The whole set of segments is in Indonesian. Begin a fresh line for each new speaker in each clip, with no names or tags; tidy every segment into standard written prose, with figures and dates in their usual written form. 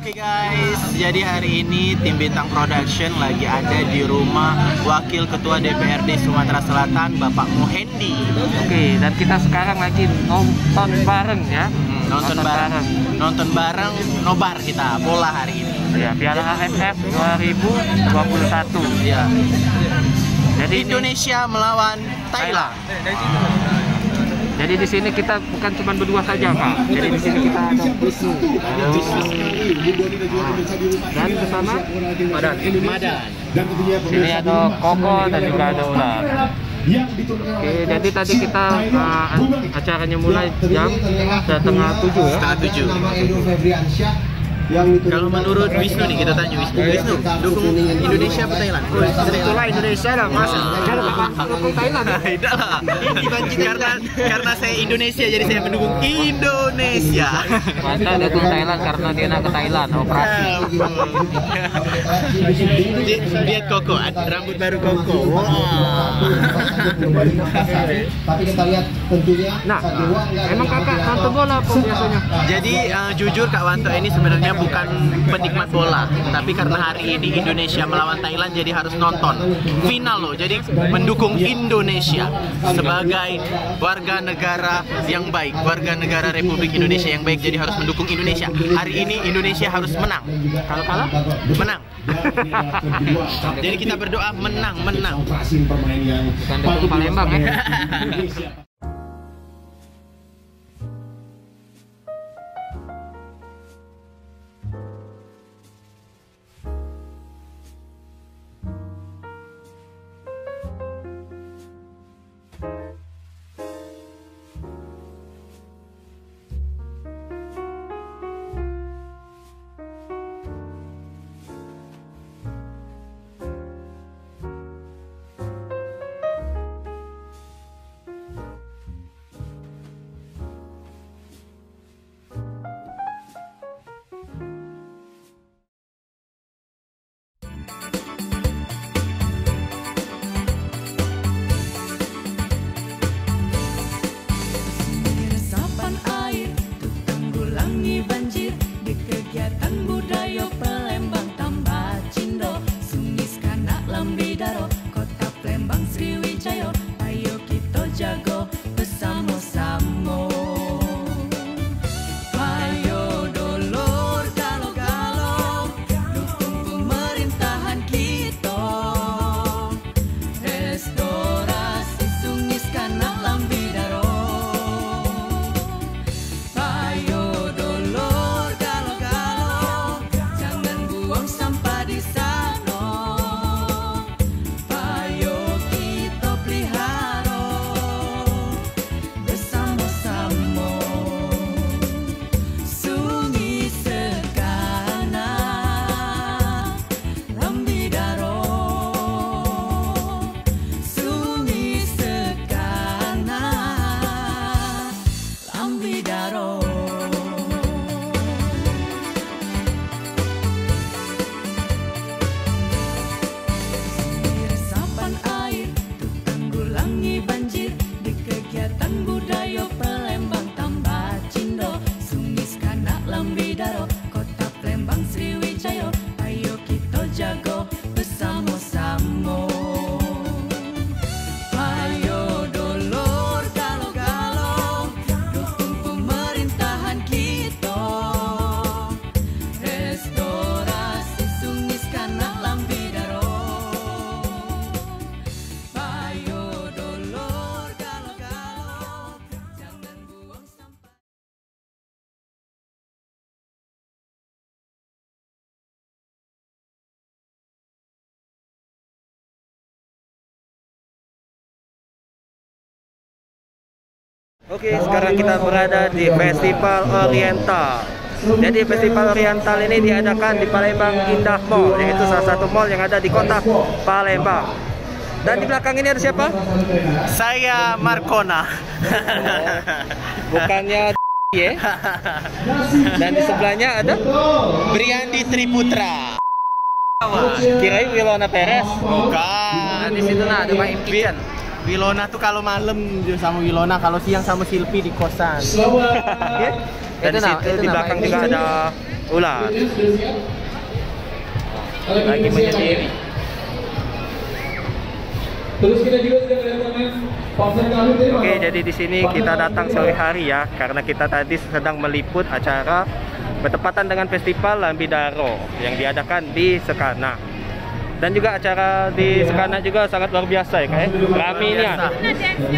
Oke guys, jadi hari ini tim Bintang Production lagi ada di rumah Wakil Ketua DPRD Sumatera Selatan, Bapak Muhendi.
Oke, dan kita sekarang lagi nonton bareng ya.
Nonton bareng, nobar kita bola hari ini.
Ya, Piala AFF 2021.
Ya.
Jadi
Indonesia melawan Thailand.
Jadi di sini kita bukan cuma berdua saja, Pak. Jadi di sini kita ada Wisnu. Dan bersama
Madan.
Sini ada Koko dan juga ada Ular. Oke, jadi tadi kita acaranya mulai jam 6:30 ya.
6:30. Kalau menurut Wisnu nih, kita tanya Wisnu dukung Indonesia atau Thailand?
Itulah Indonesia lah, Mas. Kalau dukung Thailand,
tidak lah. Karena saya Indonesia, jadi saya mendukung Indonesia.
Mata dukung Thailand karena dia nak ke Thailand operasi.
Lihat Koko, rambut baru Koko. Wow.
Tapi kita lihat tentunya.
Nah, emang kakak nonton bola apa biasanya?
Jadi jujur Kak Wanto ini sebenarnya bukan penikmat bola, tapi karena hari ini Indonesia melawan Thailand jadi harus nonton final loh. Jadi mendukung Indonesia sebagai warga negara yang baik, warga negara Republik Indonesia yang baik, jadi harus mendukung Indonesia. Hari ini Indonesia harus menang. Kalau kalah, menang. Jadi kita berdoa menang.
Bukan dukung Palembang ya. Oke, sekarang kita berada di Festival Oriental. Jadi Festival Oriental ini diadakan di Palembang Indah Mall, yaitu salah satu mall yang ada di kota Palembang. Dan di belakang ini ada siapa?
Saya Markona.
Bukannya ya? Dan di sebelahnya ada
Briandi Triputra.
Kirain Wilona Perez.
Bukan.
Di situ ada Pak Impian.
Wilona tuh kalau malam sama Wilona, kalau siang sama Silpi di kosan.
Dan di belakang juga ada ular. Lagi menyendiri.
Terus kita juga sudah kedatangan pasar kami.
Oke, jadi di sini kita datang sore hari ya, karena kita tadi sedang meliput acara bertepatan dengan Festival Lambidaro yang diadakan di Sekana. Dan juga acara di Sekana juga sangat luar biasa ya, kayak raminya.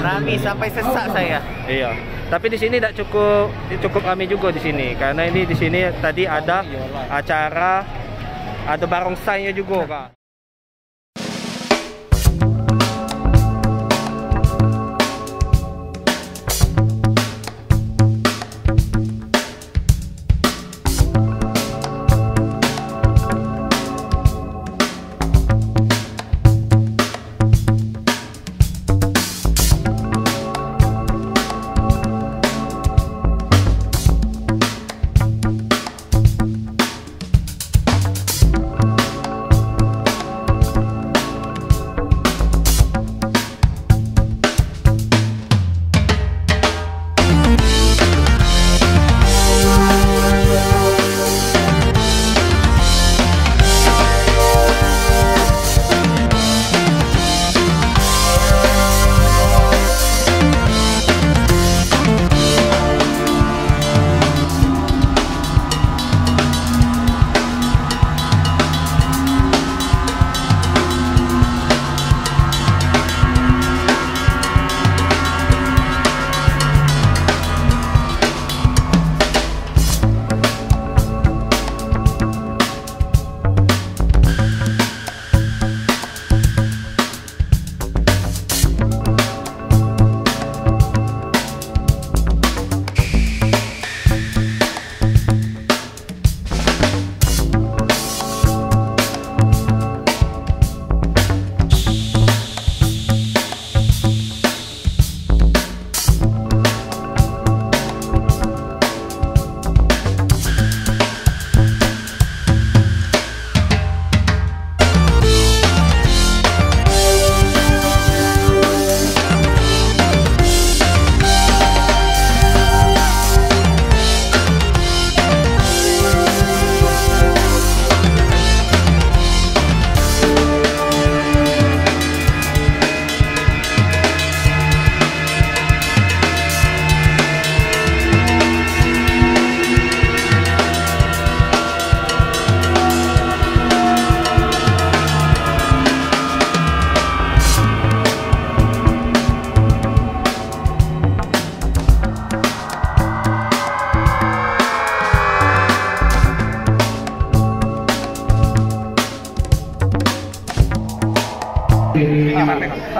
Rami sampai sesak saya.
Iya. Tapi di sini tidak cukup rame juga di sini, karena ini di sini tadi ada acara, ada barongsainya juga, Kak.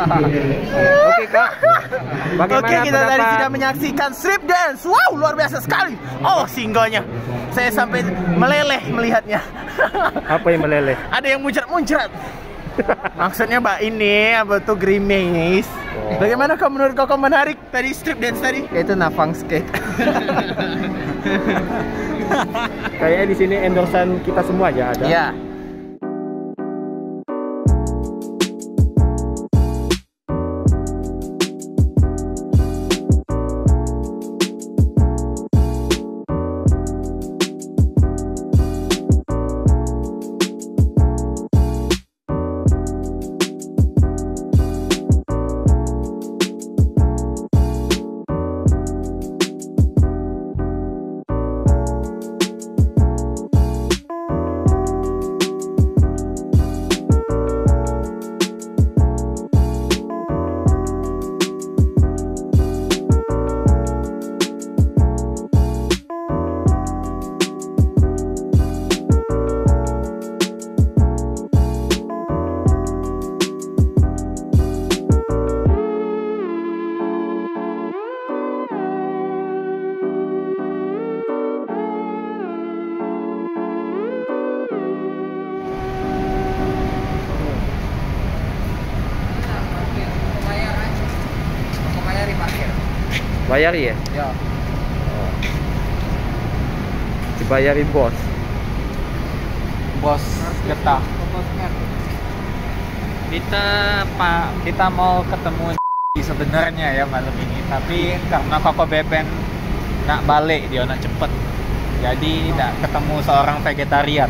Oke Kak, bagaimana
Oke, kita tadi
pendapat?
sudah menyaksikan strip dance. Wow, luar biasa sekali. Oh, singgahnya. Saya sampai meleleh melihatnya.
Apa yang meleleh?
Ada yang muncrat-muncrat. Maksudnya Mbak ini apa tuh gerimis. Bagaimana kau menurut kau menarik tadi strip dance tadi?
Itu nafang skate.
Kayaknya di sini endorsan kita semua aja ada.
Iya.
Bayari ya?
Ya.
Dibayari bos.
Bos getah. Kita mau ketemu sebenarnya ya malam ini, tapi karena Koko Beben nak balik dia nak cepet. Jadi tidak ketemu seorang vegetarian.